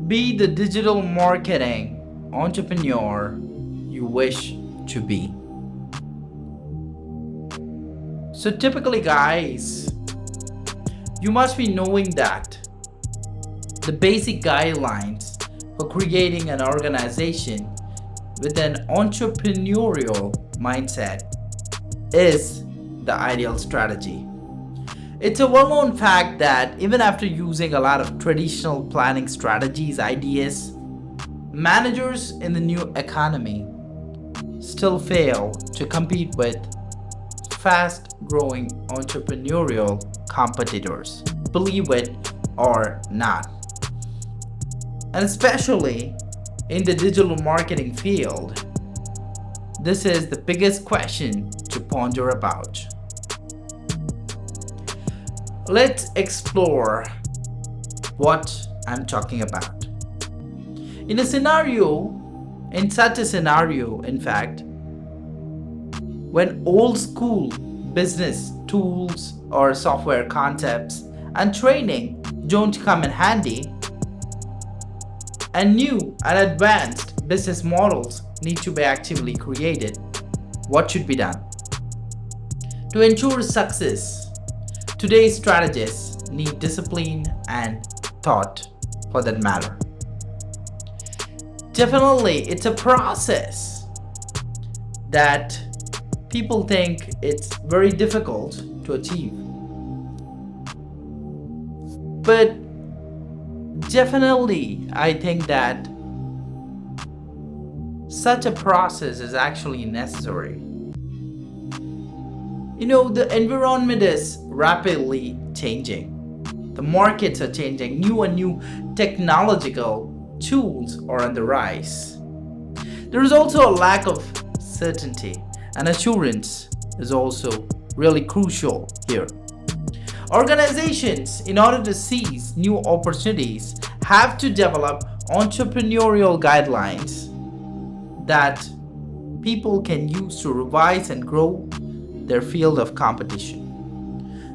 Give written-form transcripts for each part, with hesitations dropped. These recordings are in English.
Be the digital marketing entrepreneur you wish to be. So typically, guys, you must be knowing that the basic guidelines for creating an organization with an entrepreneurial mindset is the ideal strategy. It's a well known fact that even after using a lot of traditional planning strategies, ideas, managers in the new economy still fail to compete with fast growing entrepreneurial competitors, believe it or not. And especially in the digital marketing field, this is the biggest question to ponder about. Let's explore what I'm talking about. In such a scenario, in fact, when old school business tools or software concepts and training don't come in handy, and new and advanced business models need to be actively created, what should be done? To ensure success, today's strategists need discipline and thought for that matter. Definitely, it's a process that people think it's very difficult to achieve. But definitely, I think that such a process is actually necessary. The environment is rapidly changing. The markets are changing. New and new technological tools are on the rise. There is also a lack of certainty, and assurance is also really crucial here. Organizations, in order to seize new opportunities, have to develop entrepreneurial guidelines that people can use to revise and grow their field of competition.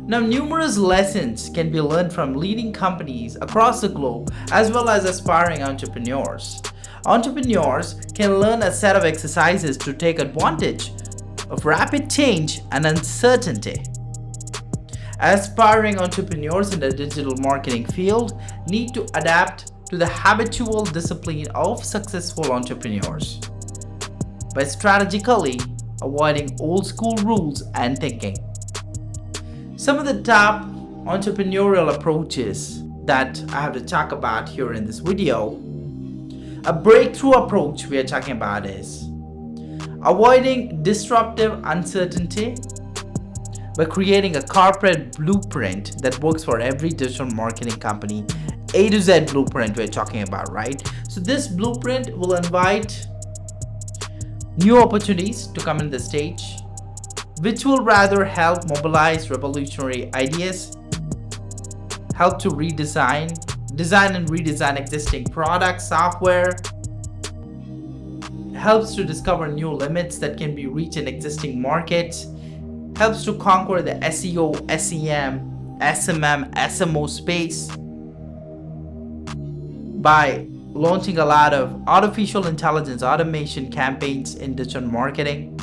Now, numerous lessons can be learned from leading companies across the globe as well as aspiring entrepreneurs. Entrepreneurs can learn a set of exercises to take advantage of rapid change and uncertainty. Aspiring entrepreneurs in the digital marketing field need to adapt to the habitual discipline of successful entrepreneurs by strategically avoiding old school rules and thinking. Some of the top entrepreneurial approaches that I have to talk about here in this video, a breakthrough approach we are talking about is avoiding disruptive uncertainty by creating a corporate blueprint that works for every digital marketing company. A to Z blueprint we're talking about, right? So this blueprint will invite new opportunities to come in the stage, which will rather help mobilize revolutionary ideas, help to design and redesign existing products, software, helps to discover new limits that can be reached in existing markets, helps to conquer the SEO, SEM, SMM, SMO space by launching a lot of artificial intelligence automation campaigns in digital marketing,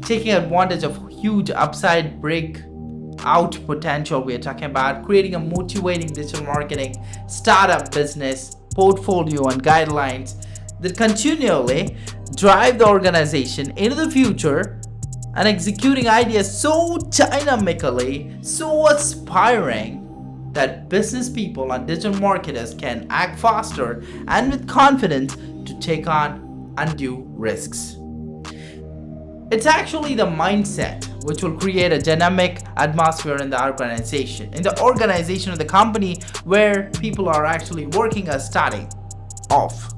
taking advantage of huge upside breakout potential we are talking about, creating a motivating digital marketing startup business portfolio and guidelines that continually drive the organization into the future, and executing ideas so dynamically, so aspiring that business people and digital marketers can act faster and with confidence to take on undue risks. It's actually the mindset which will create a dynamic atmosphere in the organization of the company where people are actually working or starting off.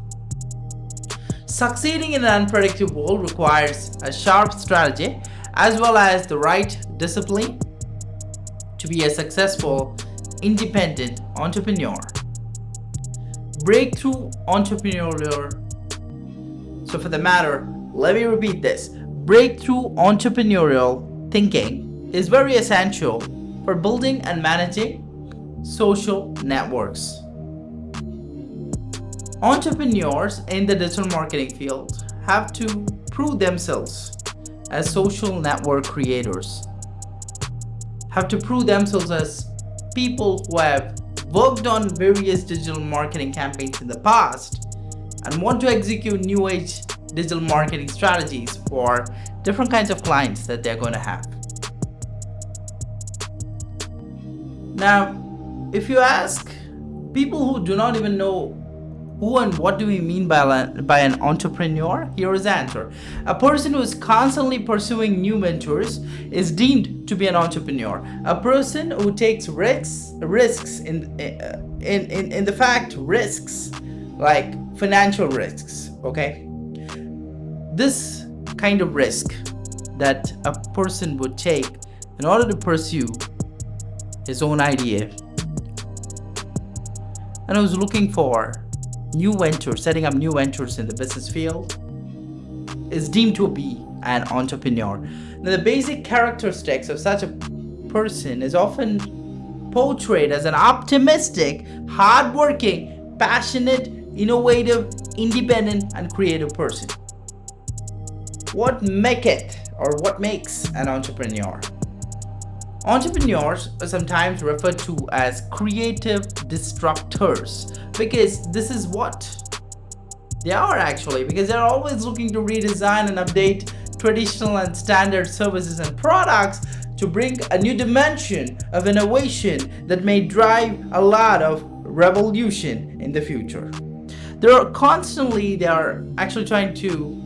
Succeeding in an unpredictable world requires a sharp strategy as well as the right discipline to be a successful independent entrepreneur. Breakthrough entrepreneurial. So for the matter, let me repeat this. Breakthrough entrepreneurial thinking is very essential for building and managing social networks. Entrepreneurs in the digital marketing field have to prove themselves as social network creators, have to prove themselves as people who have worked on various digital marketing campaigns in the past and want to execute new age digital marketing strategies for different kinds of clients that they're going to have. Now, if you ask people who do not even know who and what do we mean by an entrepreneur, here is the answer. A person who is constantly pursuing new ventures is deemed to be an entrepreneur. A person who takes risks in the fact risks like financial risks, okay? This kind of risk that a person would take in order to pursue his own idea and who's looking for new ventures, setting up new ventures in the business field, is deemed to be an entrepreneur. Now, the basic characteristics of such a person is often portrayed as an optimistic, hardworking, passionate, innovative, independent, and creative person. What makes an entrepreneur? Entrepreneurs are sometimes referred to as creative disruptors because this is what they are actually, because they're always looking to redesign and update traditional and standard services and products to bring a new dimension of innovation that may drive a lot of revolution in the future. They are actually trying to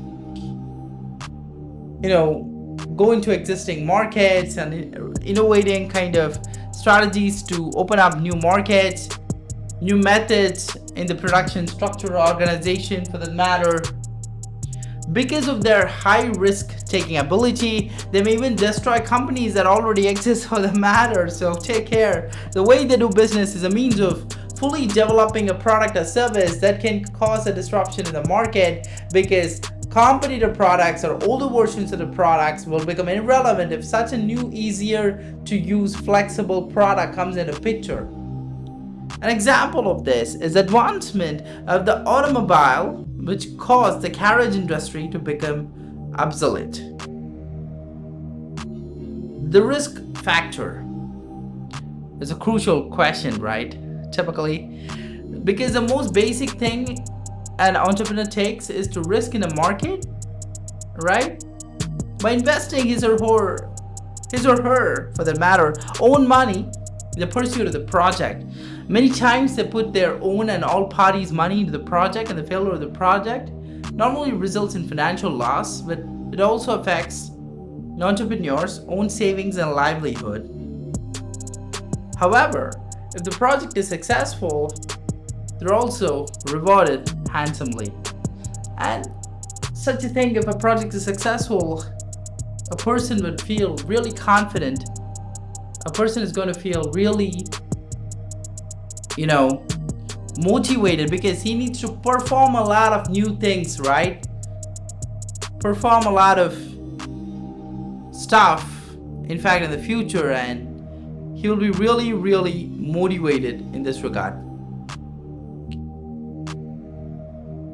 go into existing markets and innovating kind of strategies to open up new markets, new methods in the production structure or organization for that matter. Because of their high risk taking ability, they may even destroy companies that already exist for the matter. So take care. The way they do business is a means of fully developing a product or service that can cause a disruption in the market, because competitor products or older versions of the products will become irrelevant if such a new, easier to use, flexible product comes into picture. An example of this is advancement of the automobile, which caused the carriage industry to become obsolete. The risk factor is a crucial question, right? Typically, because the most basic thing an entrepreneur takes is to risk in a market, right? By investing his or her, for that matter, own money in the pursuit of the project. Many times they put their own and all parties' money into the project, and the failure of the project not only results in financial loss, but it also affects the entrepreneur's own savings and livelihood. However, if the project is successful, they're also rewarded handsomely. And such a thing, if a project is successful, a person would feel really confident. A person is going to feel really, motivated, because he needs to perform a lot of new things, right? Perform a lot of stuff, in fact, in the future, and he will be really, really motivated in this regard.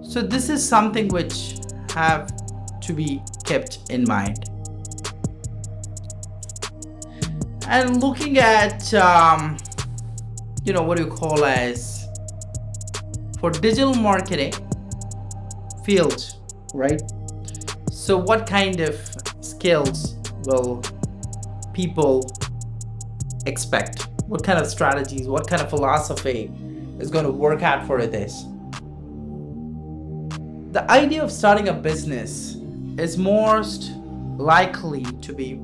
So this is something which have to be kept in mind. And looking at, what do you call as for digital marketing fields, right? So what kind of skills will people expect? What kind of strategies, what kind of philosophy is going to work out for this? The idea of starting a business is most likely to be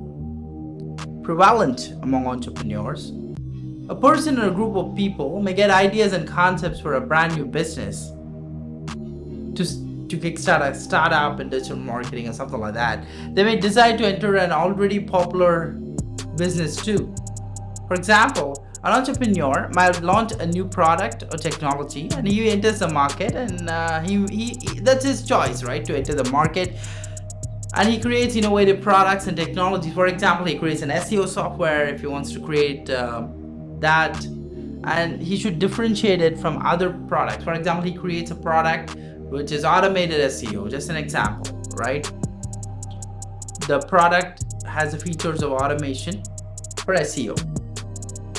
prevalent among entrepreneurs. A person or a group of people may get ideas and concepts for a brand new business to kickstart a startup in digital marketing or something like that. They may decide to enter an already popular business too. For example, an entrepreneur might launch a new product or technology, and he enters the market, and he that's his choice, right, to enter the market. And he creates innovative products and technologies. For example, he creates an SEO software if he wants to create that. and he should differentiate it from other products. For example, he creates a product which is automated SEO, just an example, right? The product has the features of automation for SEO.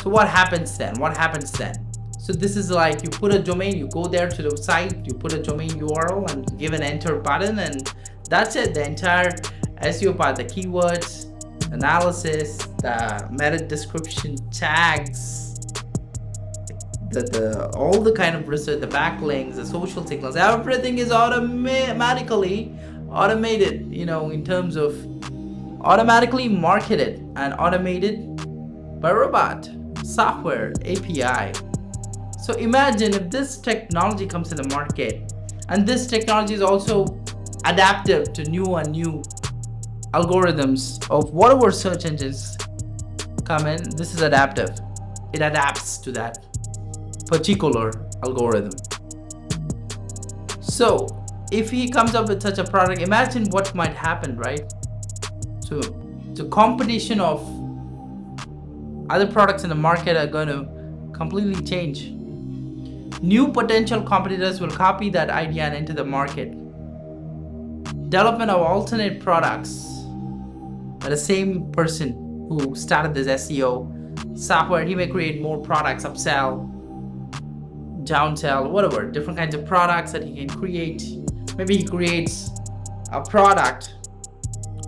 So what happens then? So this is like, you put a domain, you go there to the site, you put a domain URL and give an enter button, and that's it. The entire SEO part, the keywords, analysis, the meta description, tags, all the kind of research, the backlinks, the social signals, everything is automatically automated, in terms of automatically marketed and automated by robot, software, API. So imagine if this technology comes in the market, and this technology is also adaptive to new algorithms of whatever search engines come in. This is adaptive. It adapts to that particular algorithm. So if he comes up with such a product, imagine what might happen, right? So the competition of other products in the market are going to completely change. New potential competitors will copy that idea and enter the market. Development of alternate products by the same person who started this SEO software, he may create more products, upsell, downsell, whatever, different kinds of products that he can create. Maybe he creates a product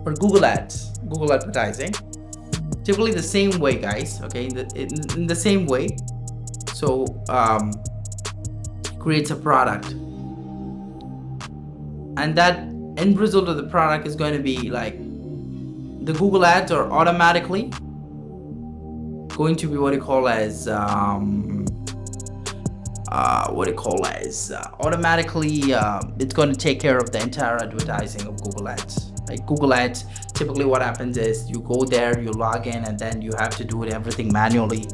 for Google Ads, Google advertising. Typically the same way, guys, okay, in the same way. So creates a product, and that end result of the product is going to be like the Google Ads are automatically going to be automatically it's going to take care of the entire advertising of Google Ads. Like Google Ads, typically what happens is you go there, you log in, and then you have to do everything manually.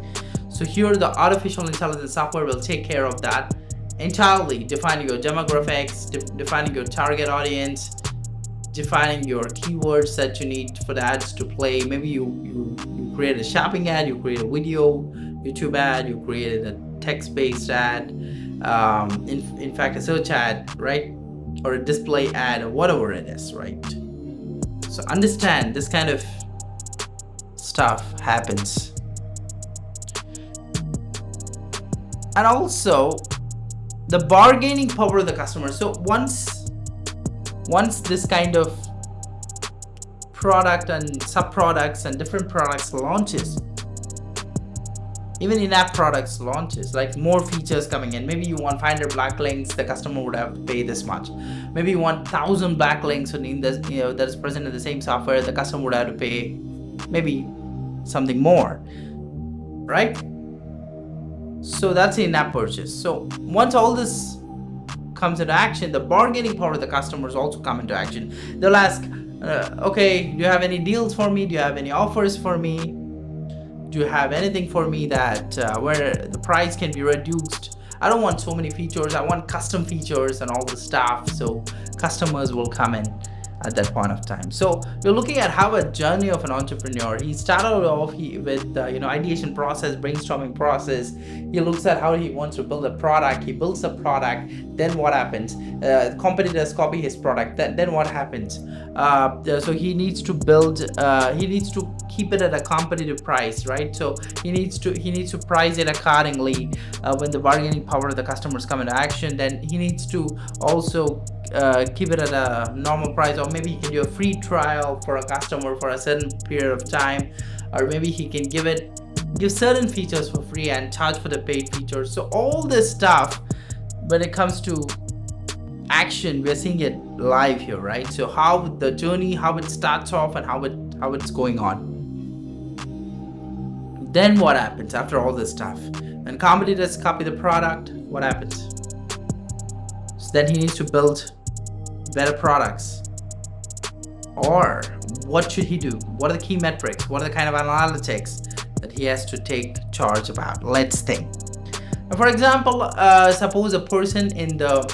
So here the artificial intelligence software will take care of that entirely, defining your demographics, defining your target audience, defining your keywords that you need for the ads to play. Maybe you create a shopping ad, you create a video YouTube ad, you created a text-based ad, in fact a search ad, right, or a display ad, or whatever it is, right? So understand, this kind of stuff happens. And also the bargaining power of the customer. So once this kind of product and sub-products and different products launches, even in-app products launches, like more features coming in. Maybe you want 500 backlinks, the customer would have to pay this much. Maybe you want 1,000 backlinks in this, that is present in the same software, the customer would have to pay maybe something more, right? So that's the in-app purchase. So once all this comes into action, the bargaining power of the customers also come into action. They'll ask, okay, do you have any deals for me? Do you have any offers for me? Do you have anything for me that where the price can be reduced? I don't want so many features. I want custom features and all the stuff. So customers will come in at that point of time. So you're looking at how a journey of an entrepreneur. He started off with ideation process, brainstorming process. He looks at how he wants to build a product. He builds a product. Then what happens? Competitors copy his product. Then what happens? So he needs to build. He needs to keep it at a competitive price, right? So he needs to price it accordingly. When the bargaining power of the customers come into action, then he needs to also keep it at a normal price, or maybe he can do a free trial for a customer for a certain period of time, or maybe he can give certain features for free and charge for the paid features. So all this stuff, when it comes to action, we're seeing it live here, right? So how the journey, how it starts off, and how it's going on. Then what happens after all this stuff? When competitors copy the product, what happens? So then he needs to build better products. Or what should he do? What are the key metrics? What are the kind of analytics that he has to take charge about? Let's think. For example, suppose a person in the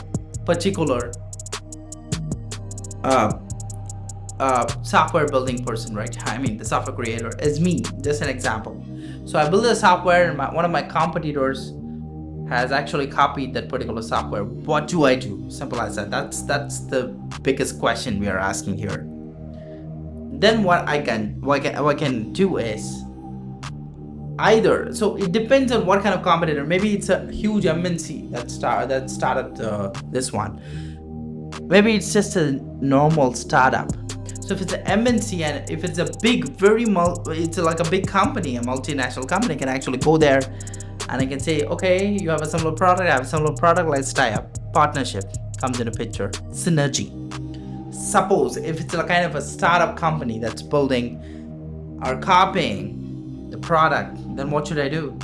particular software building person, right? I mean, the software creator is me, just an example. So I build a software and one of my competitors has actually copied that particular software. What do I do? Simple as that. That's the biggest question we are asking here. Then what I can do is either, so it depends on what kind of competitor. Maybe it's a huge MNC that started this one. Maybe it's just a normal startup. So if it's an MNC and if it's a big, it's like a big company, a multinational company, can actually go there and I can say, okay, you have a similar product, I have a similar product, let's tie up. Partnership comes into picture. Synergy. Suppose if it's a kind of a startup company that's building or copying the product, then what should I do?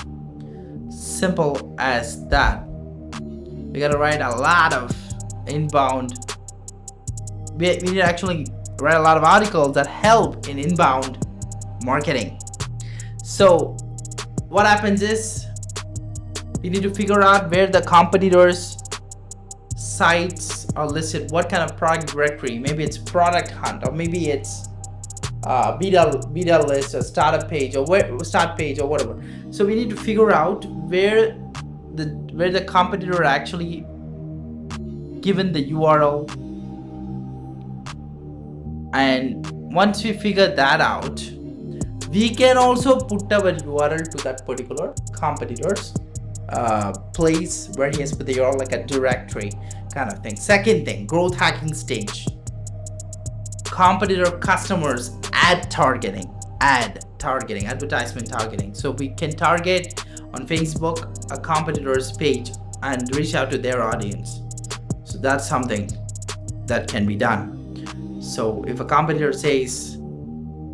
Simple as that. We gotta write a lot of inbound. We need to actually write a lot of articles that help in inbound marketing. So what happens is we need to figure out where the competitors' sites are listed, what kind of product directory. Maybe it's product hunt, or maybe it's beta list, or startup page, or start page, or whatever. So we need to figure out where the competitor actually given the URL. And once we figure that out, we can also put our URL to that particular competitor's place where he has put the URL, like a directory kind of thing. Second thing, growth hacking stage. Competitor customers advertisement targeting. So we can target on Facebook a competitor's page and reach out to their audience. So that's something that can be done. So if a competitor says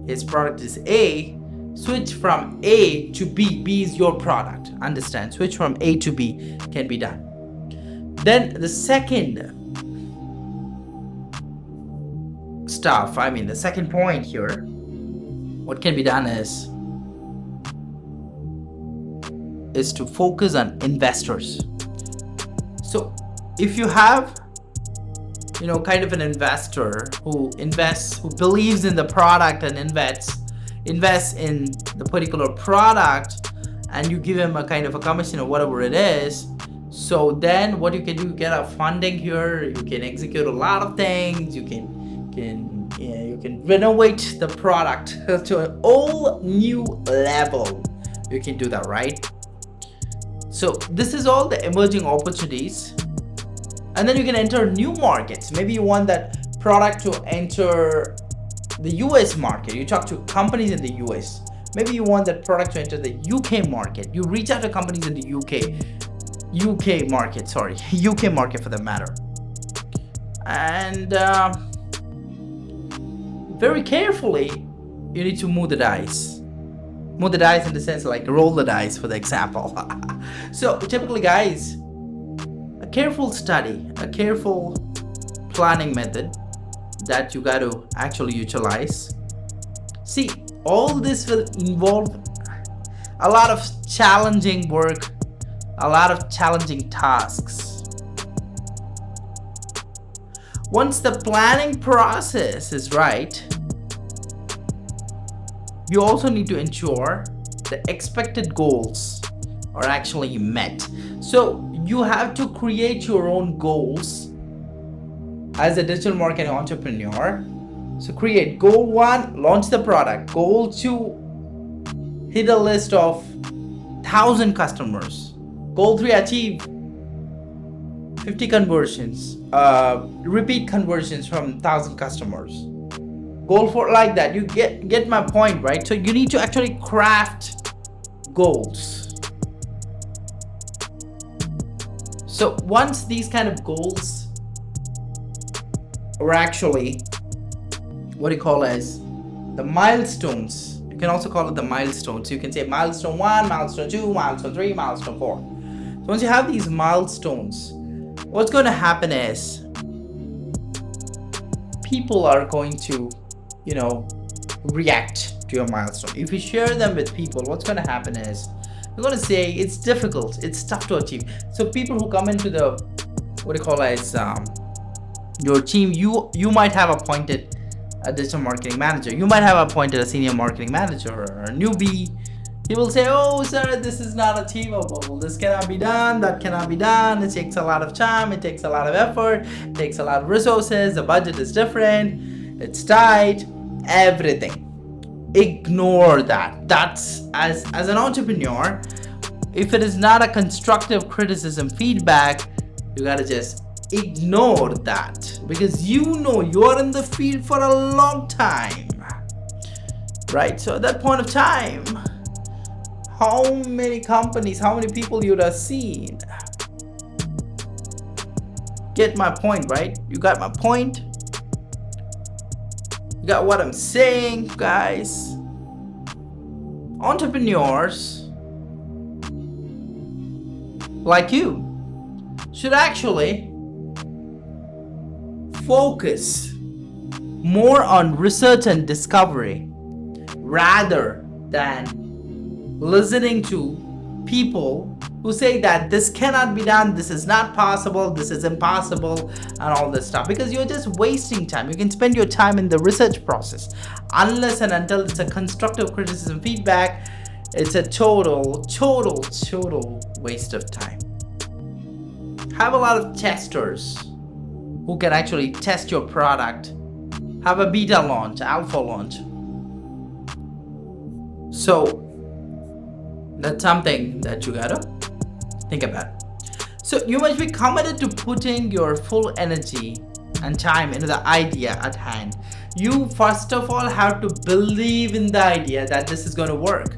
his product is A, switch from A to B. B is your product. Understand? Switch from A to B can be done. Then the second the second point here, what can be done is to focus on investors. So if you have kind of an investor who believes in the product and invests in the particular product, and you give him a kind of a commission or whatever it is, so then what you can do, you get a funding here, you can execute a lot of things, you can renovate the product to an all new level. You can do that, right? So this is all the emerging opportunities. And then you can enter new markets. Maybe you want that product to enter the US market. You talk to companies in the US. Maybe you want that product to enter the UK market. You reach out to companies in the UK market for that matter. And very carefully, you need to move the dice. Move the dice in the sense like roll the dice, for the example. So typically, guys, a careful study, a careful planning method that you got to actually utilize. See, all this will involve a lot of challenging work, a lot of challenging tasks. Once the planning process is right, you also need to ensure the expected goals are actually met. So you have to create your own goals as a digital marketing entrepreneur. So create goal 1, launch the product. Goal 2, hit a list of 1,000 customers. Goal 3, achieve 50 conversions, repeat conversions from 1,000 customers. Goal 4, like that. You get my point, right? So you need to actually craft goals. So once these kind of goals are actually what you call as the milestones, you can also call it the milestones. You can say milestone 1, milestone 2, milestone 3, milestone 4. So once you have these milestones, what's going to happen is people are going to react to your milestone. If you share them with people, what's going to happen is they're going to say it's difficult, it's tough to achieve. So people who come into the your team, you might have appointed a digital marketing manager, you might have appointed a senior marketing manager or a newbie He will say, oh sir, this is not achievable, this cannot be done, that cannot be done, it takes a lot of time, it takes a lot of effort, it takes a lot of resources, the budget is different, it's tight, everything. Ignore that. That's as an entrepreneur, if it is not a constructive criticism, feedback, you gotta just ignore that, because you know you're in the field for a long time, right? So at that point of time, how many companies, how many people you'd have seen? Get my point, right? You got my point? You got what I'm saying, guys? Entrepreneurs like you should actually focus more on research and discovery rather than listening to people who say that this cannot be done, this is not possible, this is impossible, and all this stuff, because you're just wasting time. You can spend your time in the research process. Unless and until it's a constructive criticism, feedback, it's a total waste of time. Have a lot of testers who can actually test your product. Have a beta launch, alpha launch. So that's something that you gotta think about. So you must be committed to putting your full energy and time into the idea at hand. You first of all have to believe in the idea that this is going to work.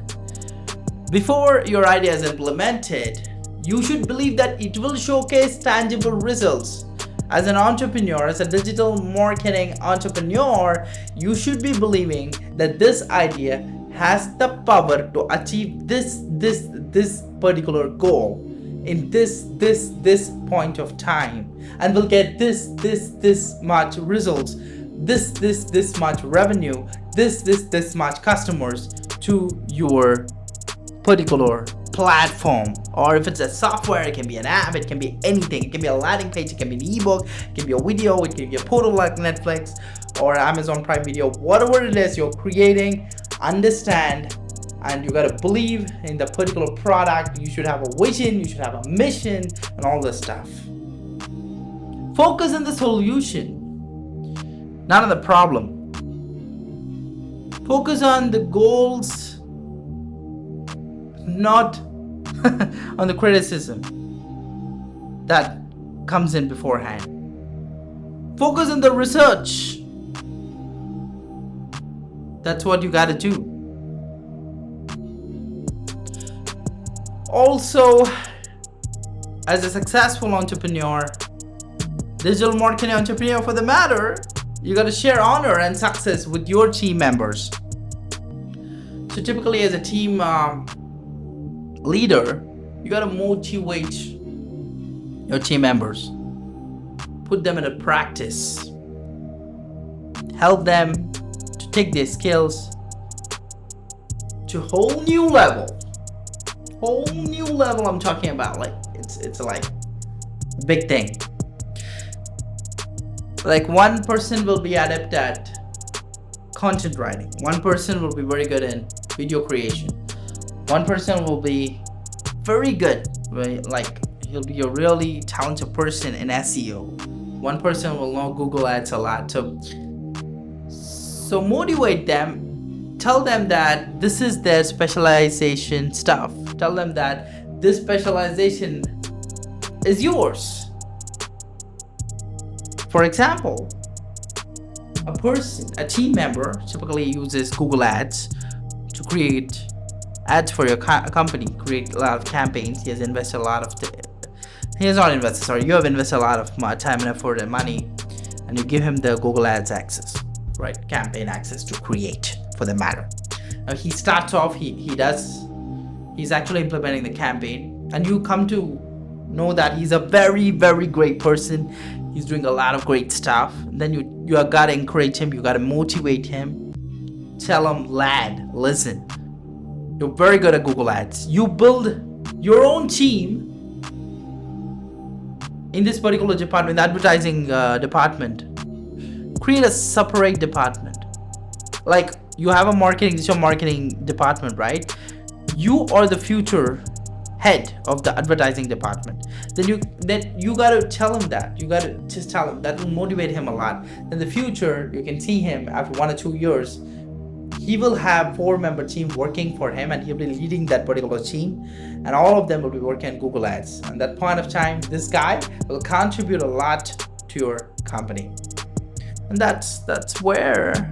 Before your idea is implemented, you should believe that it will showcase tangible results. As an entrepreneur, as a digital marketing entrepreneur, you should be believing that this idea has the power to achieve this particular goal in this point of time, and will get this much results, this much revenue, this much customers to your particular platform. Or if it's a software, it can be an app, it can be anything, it can be a landing page, it can be an ebook, it can be a video, it can be a portal like Netflix or Amazon Prime Video, whatever it is you're creating. Understand, and you gotta believe in the particular product. You should have a vision, you should have a mission, and all this stuff. Focus on the solution, not on the problem. Focus on the goals, not on the criticism that comes in beforehand. Focus on the research. That's what you gotta do. Also, as a successful entrepreneur, digital marketing entrepreneur for the matter, you gotta share honor and success with your team members. So typically as a team leader, you gotta motivate your team members. Put them into practice. Help them take their skills to whole new level. I'm talking about, like it's like a big thing. Like one person will be adept at content writing, one person will be very good in video creation, one person will be very good, like he'll be a really talented person in SEO, one person will know Google Ads a lot. So motivate them, tell them that this is their specialization stuff. Tell them that this specialization is yours. For example, a team member typically uses Google Ads to create ads for your company, create a lot of campaigns. You have invested a lot of time and effort and money, and you give him the Google Ads access. Right, campaign access to create for the matter. Now he starts off, he's actually implementing the campaign, and you come to know that he's a very great person. He's doing a lot of great stuff. Then you gotta encourage him, you gotta motivate him. Tell him, lad, listen, you're very good at Google Ads. You build your own team in this particular department, the advertising department. Create a separate department. Like you have a digital marketing department, right? you are the future head of the advertising department, then you gotta tell him that. You gotta just tell him. That will motivate him a lot. In the future, you can see him after 1 or 2 years. He will have 4-member team working for him, and he'll be leading that particular team, and all of them will be working on Google Ads. And at that point of time, this guy will contribute a lot to your company. And that's where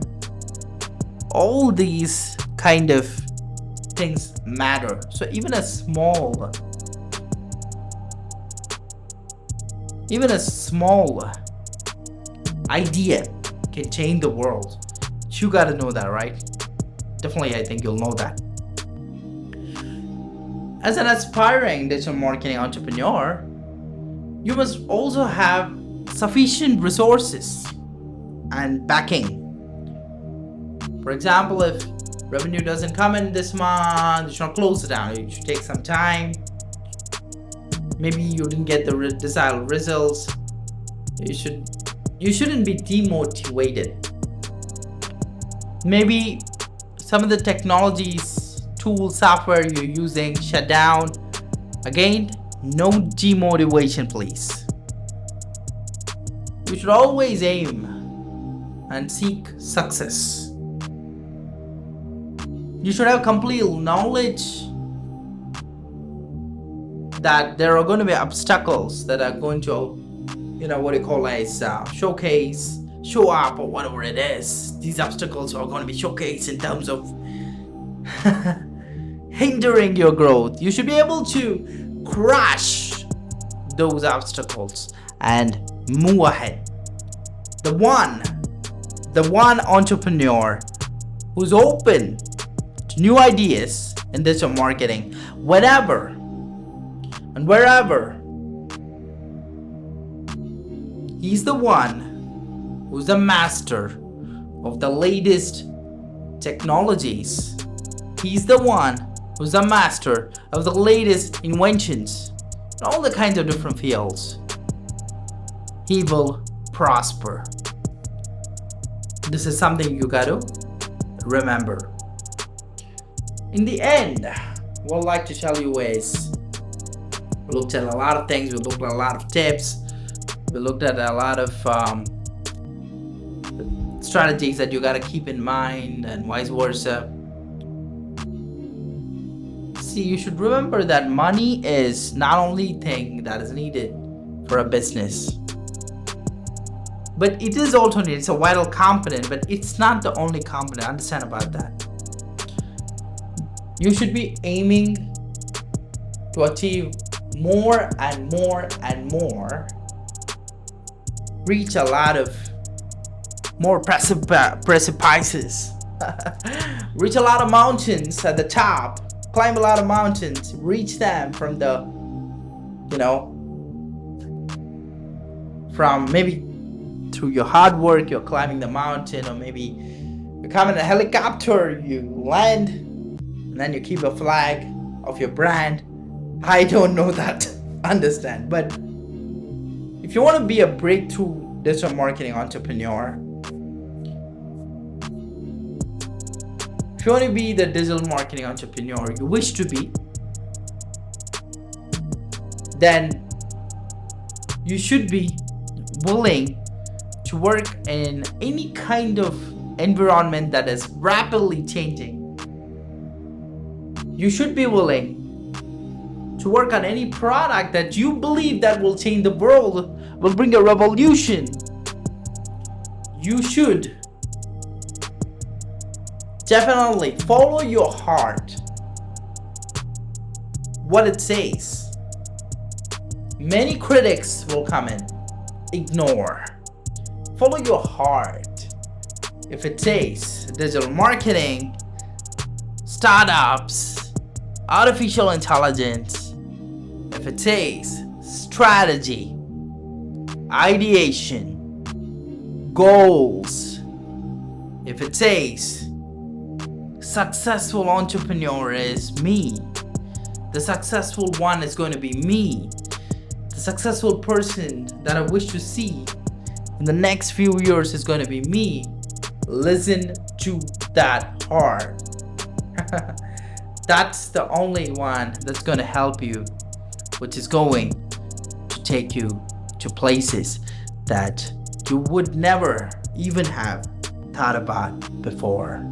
all these kind of things matter. So even a small idea can change the world. You gotta know that, right? Definitely, I think you'll know that. As an aspiring digital marketing entrepreneur, you must also have sufficient resources and backing. For example, if revenue doesn't come in this month, you should not close it down. You should take some time. Maybe you didn't get the desired results. You shouldn't be demotivated. Maybe some of the technologies, tools, software you're using shut down. Again, no demotivation, please. You should always aim and seek success. You should have complete knowledge that there are going to be obstacles that are going to, showcase, show up, or whatever it is. These obstacles are going to be showcased in terms of hindering your growth. You should be able to crush those obstacles and move ahead. The one entrepreneur who's open to new ideas in digital marketing, whenever and wherever, he's the one who's the master of the latest technologies. He's the one who's the master of the latest inventions in all the kinds of different fields. He will prosper. This is something you gotta remember. In the end, what I'd like to tell you is, we looked at a lot of things, we looked at a lot of tips, we looked at a lot of strategies that you gotta keep in mind, and vice versa. See, you should remember that money is not only thing that is needed for a business, but it is also needed. It's a vital component, but it's not the only component. Understand about that. You should be aiming to achieve more and more and more, reach a lot of more precipices, reach a lot of mountains at the top, climb a lot of mountains, reach them from the, from maybe through your hard work, you're climbing the mountain, or maybe you come in a helicopter, you land, and then you keep a flag of your brand. I don't know that, understand, but if you want to be a breakthrough digital marketing entrepreneur, if you want to be the digital marketing entrepreneur you wish to be, then you should be willing to work in any kind of environment that is rapidly changing. You should be willing to work on any product that you believe that will change the world, will bring a revolution. You should definitely follow your heart, what it says. Many critics will come in, ignore. Follow your heart. If it says digital marketing, startups, artificial intelligence, if it says strategy, ideation, goals, if it says successful entrepreneur is me, the successful one is going to be me, the successful person that I wish to see in the next few years is going to be me, listen to that heart. That's the only one that's going to help you, which is going to take you to places that you would never even have thought about before.